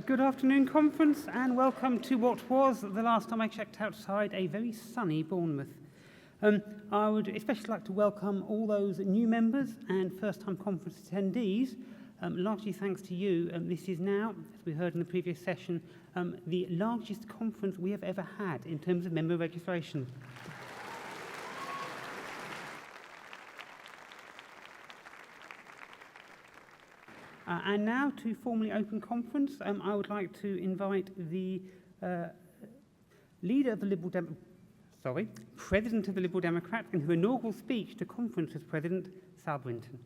Good afternoon, conference, and welcome to what was, the last time I checked outside, a very sunny Bournemouth. I would especially like to welcome all those new members and first-time conference attendees. Largely thanks to you, this is now, as we heard in the previous session, the largest conference we have ever had in terms of member registration. And now, to formally open conference, I would like to invite the President of the Liberal Democrats, in her inaugural speech to conference as President, Sal Brinton.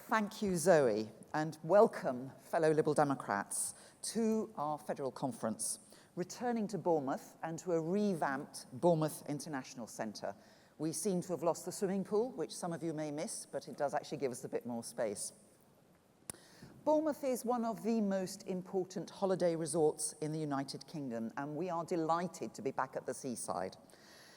Thank you, Zoe, and welcome, fellow Liberal Democrats, to our federal conference. Returning to Bournemouth and to a revamped Bournemouth International Centre. We seem to have lost the swimming pool, which some of you may miss, but it does actually give us a bit more space. Bournemouth is one of the most important holiday resorts in the United Kingdom, and we are delighted to be back at the seaside.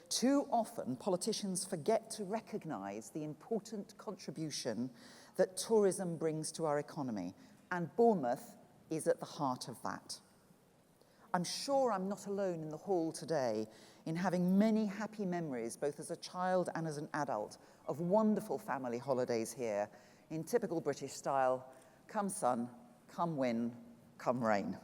Too often, politicians forget to recognise the important contribution that tourism brings to our economy, and Bournemouth is at the heart of that. I'm sure I'm not alone in the hall today in having many happy memories, both as a child and as an adult, of wonderful family holidays here in typical British style, come sun, come wind, come rain.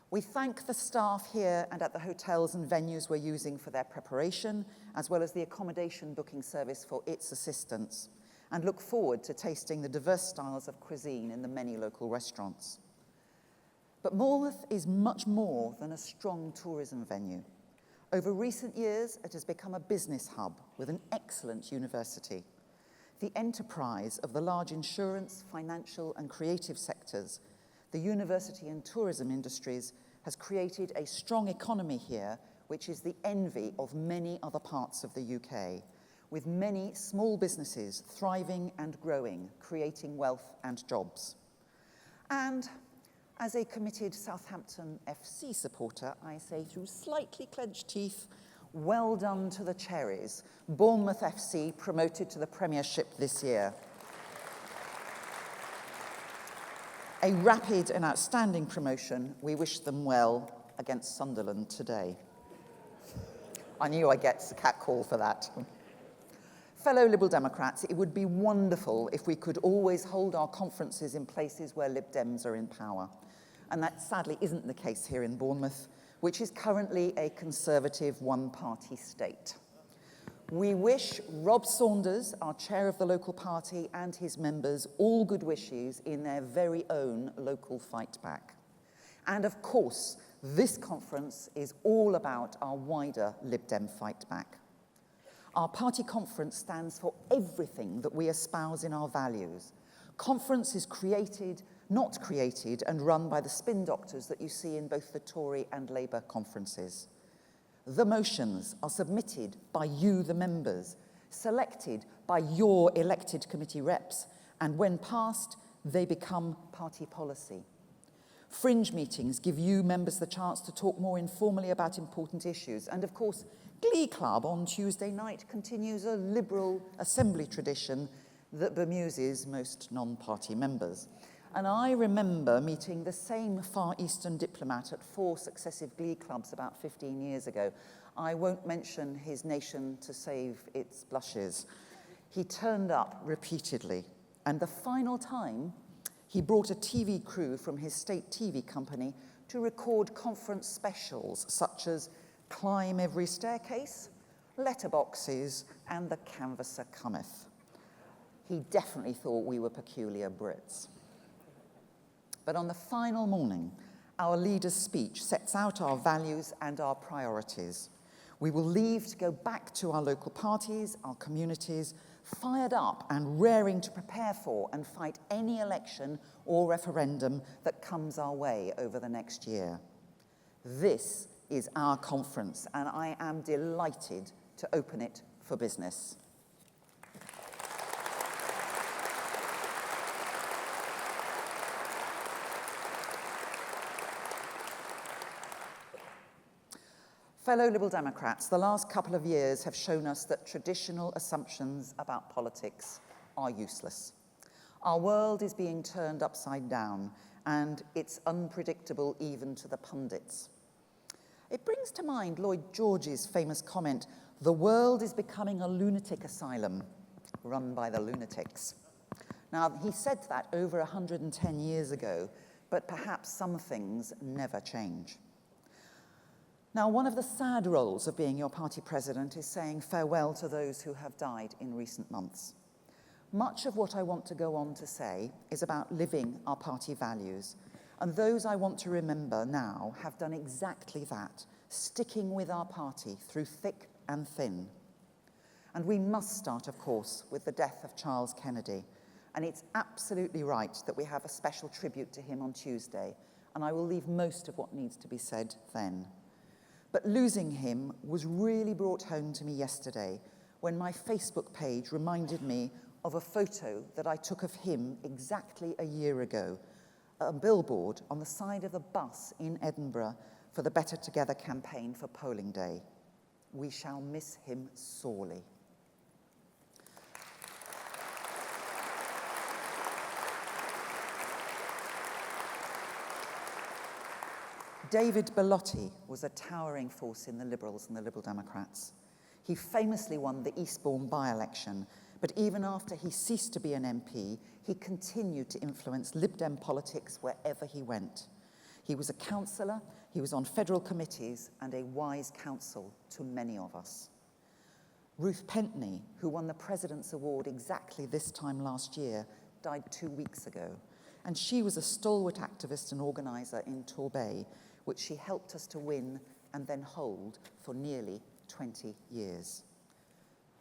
We thank the staff here and at the hotels and venues we're using for their preparation, as well as the accommodation booking service for its assistance, and look forward to tasting the diverse styles of cuisine in the many local restaurants. But Bournemouth is much more than a strong tourism venue. Over recent years, it has become a business hub with an excellent university. The enterprise of the large insurance, financial and creative sectors, the university and tourism industries has created a strong economy here, which is the envy of many other parts of the UK, with many small businesses thriving and growing, creating wealth and jobs. And as a committed Southampton FC supporter, I say through slightly clenched teeth, well done to the Cherries. Bournemouth FC promoted to the Premiership this year. A rapid and outstanding promotion. We wish them well against Sunderland today. I knew I'd get a catcall for that. Fellow Liberal Democrats, it would be wonderful if we could always hold our conferences in places where Lib Dems are in power. And that sadly isn't the case here in Bournemouth, which is currently a Conservative one-party state. We wish Rob Saunders, our chair of the local party, and his members all good wishes in their very own local fight back. And of course, this conference is all about our wider Lib Dem fight back. Our party conference stands for everything that we espouse in our values. Conference is not created and run by the spin doctors that you see in both the Tory and Labour conferences. The motions are submitted by you, the members, selected by your elected committee reps, and when passed, they become party policy. Fringe meetings give you members the chance to talk more informally about important issues, and of course, Glee Club on Tuesday night continues a liberal assembly tradition that bemuses most non-party members. And I remember meeting the same Far Eastern diplomat at 4 successive Glee Clubs about 15 years ago. I won't mention his nation to save its blushes. He turned up repeatedly, and the final time, he brought a TV crew from his state TV company to record conference specials such as Climb Every Staircase, Letterboxes, and The Canvasser Cometh. He definitely thought we were peculiar Brits. But on the final morning, our leader's speech sets out our values and our priorities. We will leave to go back to our local parties, our communities, fired up and raring to prepare for and fight any election or referendum that comes our way over the next year. This is our conference, and I am delighted to open it for business. Fellow Liberal Democrats, the last couple of years have shown us that traditional assumptions about politics are useless. Our world is being turned upside down, and it's unpredictable even to the pundits. It brings to mind Lloyd George's famous comment, "The world is becoming a lunatic asylum run by the lunatics." Now, he said that over 110 years ago, but perhaps some things never change. Now, one of the sad roles of being your party president is saying farewell to those who have died in recent months. Much of what I want to go on to say is about living our party values, and those I want to remember now have done exactly that, sticking with our party through thick and thin. And we must start, of course, with the death of Charles Kennedy, and it's absolutely right that we have a special tribute to him on Tuesday, and I will leave most of what needs to be said then. But losing him was really brought home to me yesterday when my Facebook page reminded me of a photo that I took of him exactly a year ago, a billboard on the side of a bus in Edinburgh for the Better Together campaign for polling day. We shall miss him sorely. David Bellotti was a towering force in the Liberals and the Liberal Democrats. He famously won the Eastbourne by-election, but even after he ceased to be an MP, he continued to influence Lib Dem politics wherever he went. He was a councillor, he was on federal committees, and a wise counsel to many of us. Ruth Pentney, who won the President's Award exactly this time last year, died 2 weeks ago, and she was a stalwart activist and organiser in Torbay, which she helped us to win and then hold for nearly 20 years.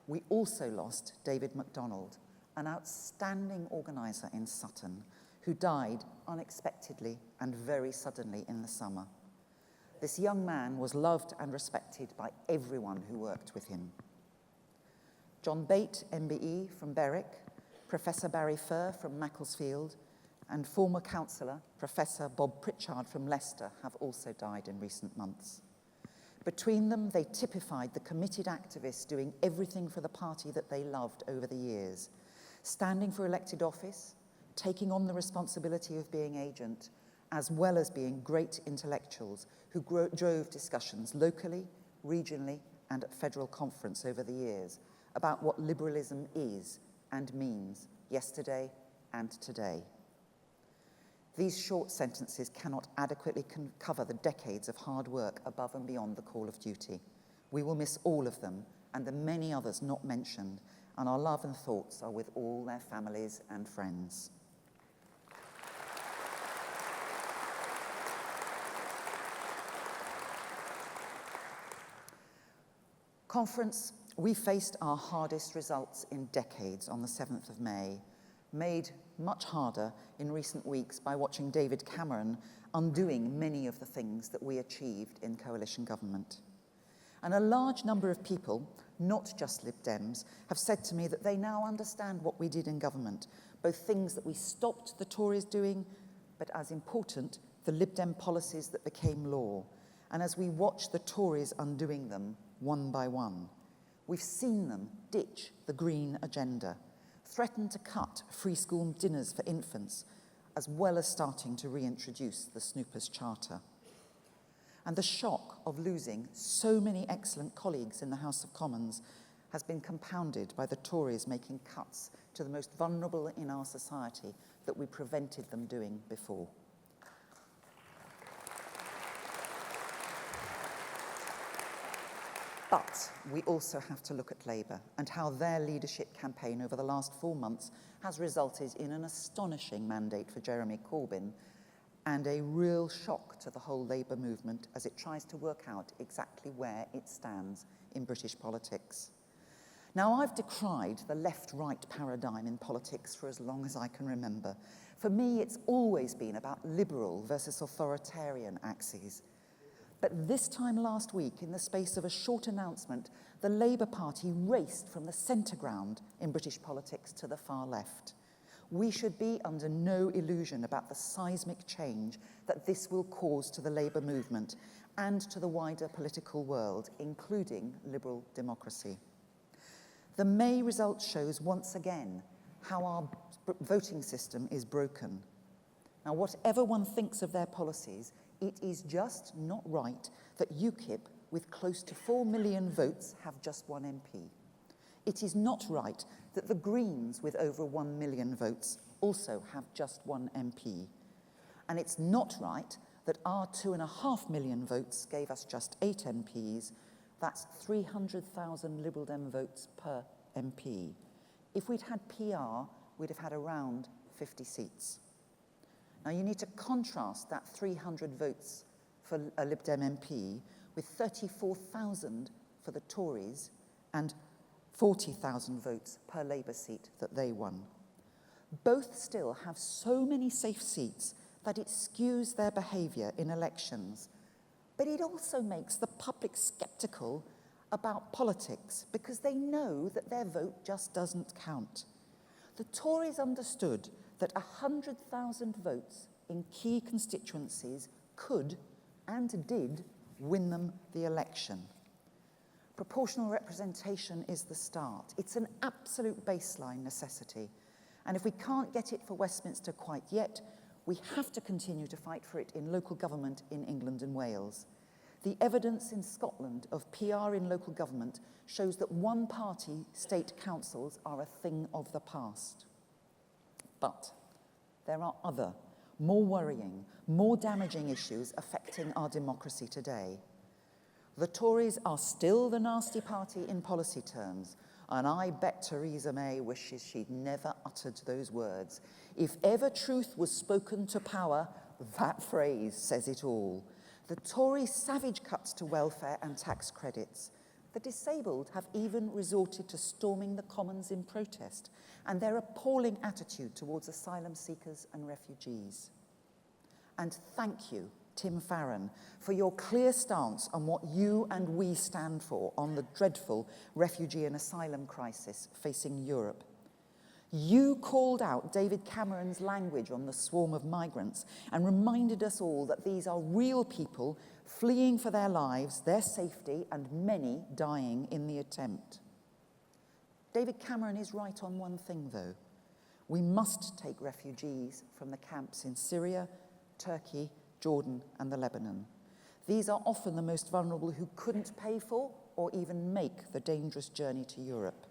We also lost David MacDonald, an outstanding organiser in Sutton, who died unexpectedly and very suddenly in the summer. This young man was loved and respected by everyone who worked with him. John Bate, MBE from Berwick, Professor Barry Furr from Macclesfield, and former councillor, Professor Bob Pritchard from Leicester, have also died in recent months. Between them, they typified the committed activists doing everything for the party that they loved over the years, standing for elected office, taking on the responsibility of being agent, as well as being great intellectuals who drove discussions locally, regionally, and at federal conference over the years about what liberalism is and means yesterday and today. These short sentences cannot adequately cover the decades of hard work above and beyond the call of duty. We will miss all of them and the many others not mentioned, and our love and thoughts are with all their families and friends. Conference, we faced our hardest results in decades on the 7th of May, made much harder in recent weeks by watching David Cameron undoing many of the things that we achieved in coalition government. And a large number of people, not just Lib Dems, have said to me that they now understand what we did in government, both things that we stopped the Tories doing, but as important, the Lib Dem policies that became law. And as we watch the Tories undoing them one by one, we've seen them ditch the green agenda, threaten to cut free school dinners for infants, as well as starting to reintroduce the Snoopers Charter. And the shock of losing so many excellent colleagues in the House of Commons has been compounded by the Tories making cuts to the most vulnerable in our society that we prevented them doing before. But we also have to look at Labour and how their leadership campaign over the last 4 months has resulted in an astonishing mandate for Jeremy Corbyn and a real shock to the whole Labour movement as it tries to work out exactly where it stands in British politics. Now, I've decried the left-right paradigm in politics for as long as I can remember. For me, it's always been about liberal versus authoritarian axes. But this time last week, in the space of a short announcement, the Labour Party raced from the centre ground in British politics to the far left. We should be under no illusion about the seismic change that this will cause to the Labour movement and to the wider political world, including liberal democracy. The May result shows once again how our voting system is broken. Now, whatever one thinks of their policies, it is just not right that UKIP, with close to 4 million votes, have just one MP. It is not right that the Greens, with over 1 million votes, also have just one MP. And it's not right that our 2.5 million votes gave us just 8 MPs. That's 300,000 Liberal Dem votes per MP. If we'd had PR, we'd have had around 50 seats. Now, you need to contrast that 300 votes for a Lib Dem MP with 34,000 for the Tories and 40,000 votes per Labour seat that they won. Both still have so many safe seats that it skews their behaviour in elections, but it also makes the public sceptical about politics because they know that their vote just doesn't count. The Tories understood that 100,000 votes in key constituencies could and did win them the election. Proportional representation is the start. It's an absolute baseline necessity. And if we can't get it for Westminster quite yet, we have to continue to fight for it in local government in England and Wales. The evidence in Scotland of PR in local government shows that one-party state councils are a thing of the past. But there are other, more worrying, more damaging issues affecting our democracy today. The Tories are still the nasty party in policy terms, and I bet Theresa May wishes she'd never uttered those words. If ever truth was spoken to power, that phrase says it all. The Tory savage cuts to welfare and tax credits. The disabled have even resorted to storming the Commons in protest, and their appalling attitude towards asylum seekers and refugees. And thank you, Tim Farron, for your clear stance on what you and we stand for on the dreadful refugee and asylum crisis facing Europe. You called out David Cameron's language on the swarm of migrants and reminded us all that these are real people fleeing for their lives, their safety, and many dying in the attempt. David Cameron is right on one thing, though. We must take refugees from the camps in Syria, Turkey, Jordan, and the Lebanon. These are often the most vulnerable who couldn't pay for or even make the dangerous journey to Europe.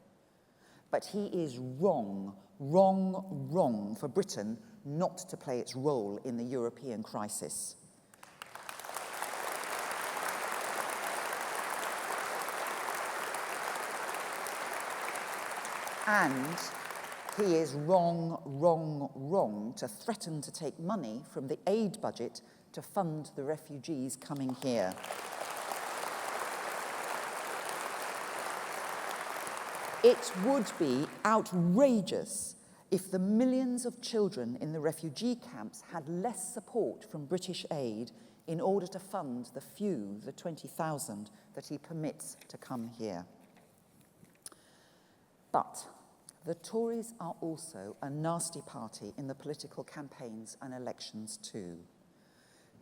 But he is wrong for Britain not to play its role in the European crisis. And he is wrong to threaten to take money from the aid budget to fund the refugees coming here. It would be outrageous if the millions of children in the refugee camps had less support from British aid in order to fund the few, the 20,000, that he permits to come here. But the Tories are also a nasty party in the political campaigns and elections too.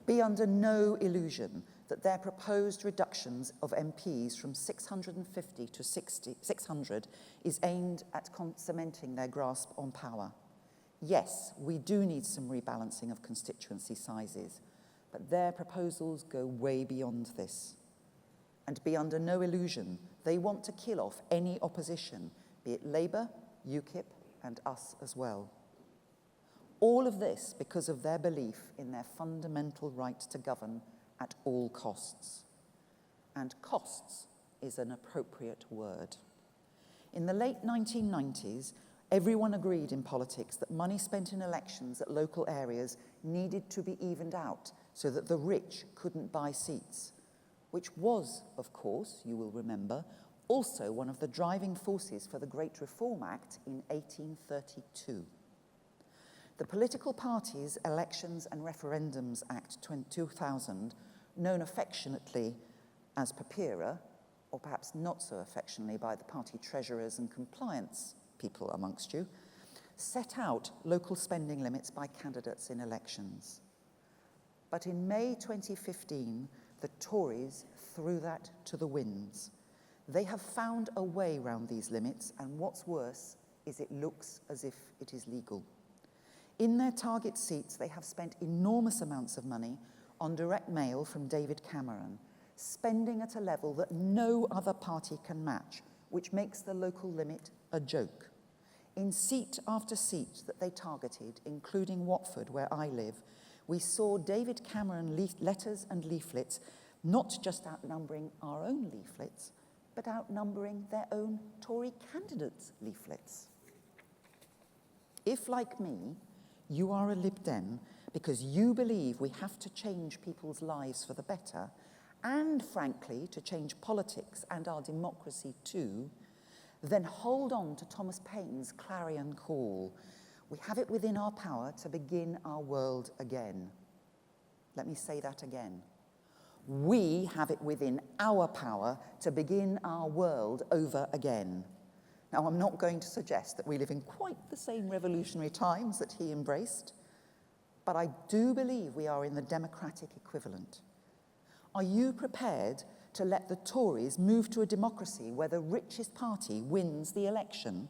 Be under no illusion that their proposed reductions of MPs from 650 to 600 is aimed at cementing their grasp on power. Yes, we do need some rebalancing of constituency sizes, but their proposals go way beyond this. And be under no illusion, they want to kill off any opposition, be it Labour, UKIP, and us as well. All of this because of their belief in their fundamental right to govern at all costs. And costs is an appropriate word. In the late 1990s, everyone agreed in politics that money spent in elections at local areas needed to be evened out so that the rich couldn't buy seats, which was, of course, you will remember, also one of the driving forces for the Great Reform Act in 1832. The Political Parties Elections and Referendums Act 2000, known affectionately as PAPIRA, or perhaps not so affectionately by the party treasurers and compliance people amongst you, set out local spending limits by candidates in elections. But in May 2015, the Tories threw that to the winds. They have found a way round these limits, and what's worse is it looks as if it is legal. In their target seats, they have spent enormous amounts of money on direct mail from David Cameron, spending at a level that no other party can match, which makes the local limit a joke. In seat after seat that they targeted, including Watford, where I live, we saw David Cameron letters and leaflets not just outnumbering our own leaflets, but outnumbering their own Tory candidates' leaflets. If, like me, you are a Lib Dem because you believe we have to change people's lives for the better, and frankly, to change politics and our democracy too, then hold on to Thomas Paine's clarion call. We have it within our power to begin our world again. Let me say that again. We have it within our power to begin our world over again. Now, I'm not going to suggest that we live in quite the same revolutionary times that he embraced, but I do believe we are in the democratic equivalent. Are you prepared to let the Tories move to a democracy where the richest party wins the election?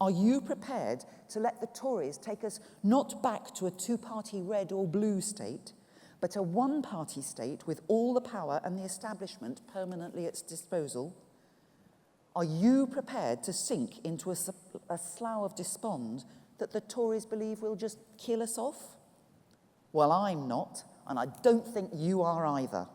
Are you prepared to let the Tories take us not back to a two-party red or blue state, but a one-party state with all the power and the establishment permanently at its disposal? Are you prepared to sink into a slough of despond that the Tories believe will just kill us off? Well, I'm not, and I don't think you are either.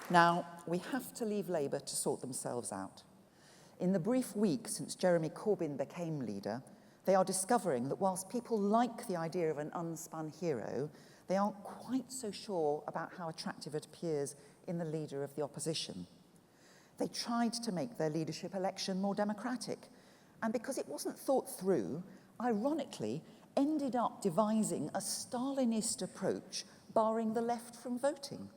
Now, we have to leave Labour to sort themselves out. In the brief week since Jeremy Corbyn became leader, they are discovering that whilst people like the idea of an unspun hero, they aren't quite so sure about how attractive it appears in the leader of the opposition. They tried to make their leadership election more democratic, and because it wasn't thought through, ironically, ended up devising a Stalinist approach, barring the left from voting.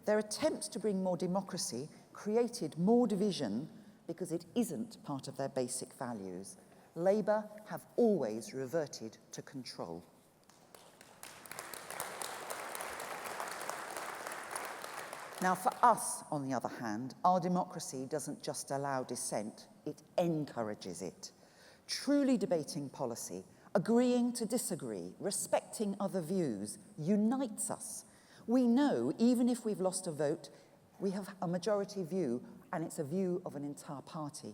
Their attempts to bring more democracy created more division because it isn't part of their basic values. Labour have always reverted to control. Now, for us, on the other hand, our democracy doesn't just allow dissent, it encourages it. Truly debating policy, agreeing to disagree, respecting other views, unites us. We know, even if we've lost a vote, we have a majority view, and it's a view of an entire party.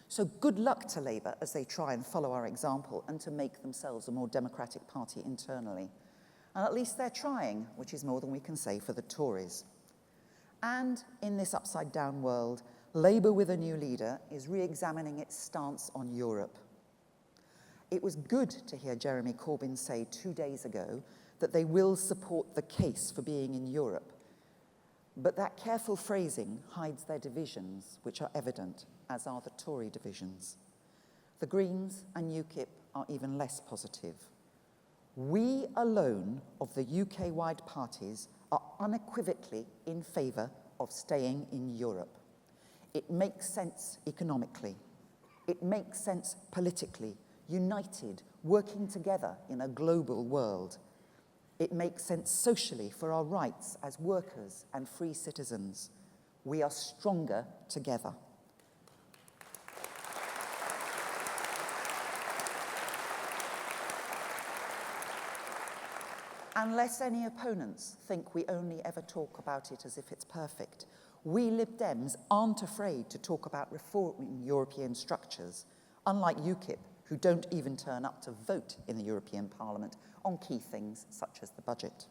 So good luck to Labour as they try and follow our example and to make themselves a more democratic party internally. And at least they're trying, which is more than we can say for the Tories. And in this upside-down world, Labour with a new leader is re-examining its stance on Europe. It was good to hear Jeremy Corbyn say 2 days ago that they will support the case for being in Europe. But that careful phrasing hides their divisions, which are evident, as are the Tory divisions. The Greens and UKIP are even less positive. We alone of the UK-wide parties are unequivocally in favour of staying in Europe. It makes sense economically. It makes sense politically, united, working together in a global world. It makes sense socially for our rights as workers and free citizens. We are stronger together. Unless any opponents think we only ever talk about it as if it's perfect, we Lib Dems aren't afraid to talk about reforming European structures, unlike UKIP, who don't even turn up to vote in the European Parliament on key things such as the budget.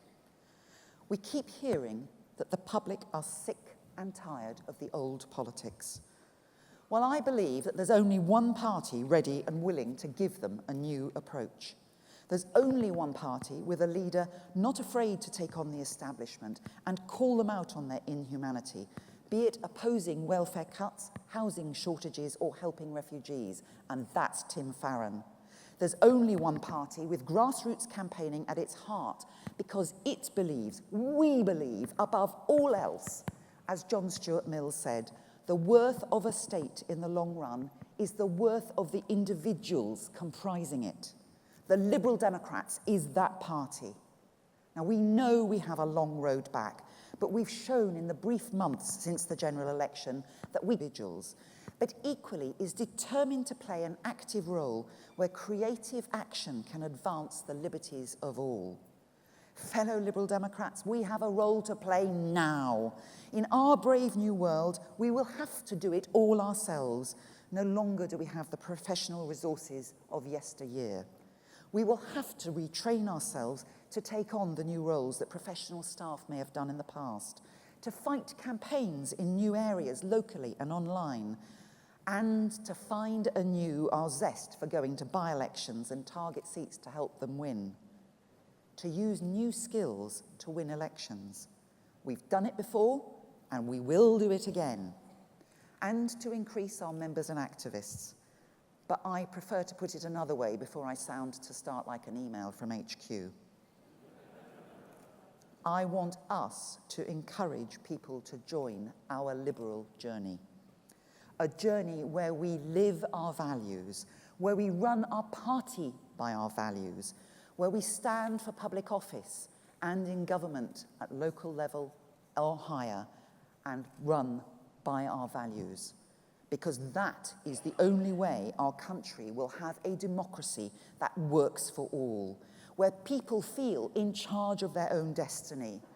We keep hearing that the public are sick and tired of the old politics. Well, I believe that there's only one party ready and willing to give them a new approach. There's only one party with a leader not afraid to take on the establishment and call them out on their inhumanity, be it opposing welfare cuts, housing shortages, or helping refugees, and that's Tim Farron. There's only one party with grassroots campaigning at its heart because it believes, we believe, above all else, As John Stuart Mill said, the worth of a state in the long run is the worth of the individuals comprising it. The Liberal Democrats is that party. Now, we know we have a long road back, but we've shown in the brief months since the general election that we individuals, but equally is determined to play an active role where creative action can advance the liberties of all. Fellow Liberal Democrats, we have a role to play now. In our brave new world, we will have to do it all ourselves. No longer do we have the professional resources of yesteryear. We will have to retrain ourselves to take on the new roles that professional staff may have done in the past, to fight campaigns in new areas locally and online, and to find anew our zest for going to by-elections and target seats to help them win. To use new skills to win elections. We've done it before, and we will do it again. And to increase our members and activists. But I prefer to put it another way before I sound to start like an email from HQ. I want us to encourage people to join our liberal journey. A journey where we live our values, where we run our party by our values, where we stand for public office and in government at local level or higher and run by our values. Because that is the only way our country will have a democracy that works for all, where people feel in charge of their own destiny,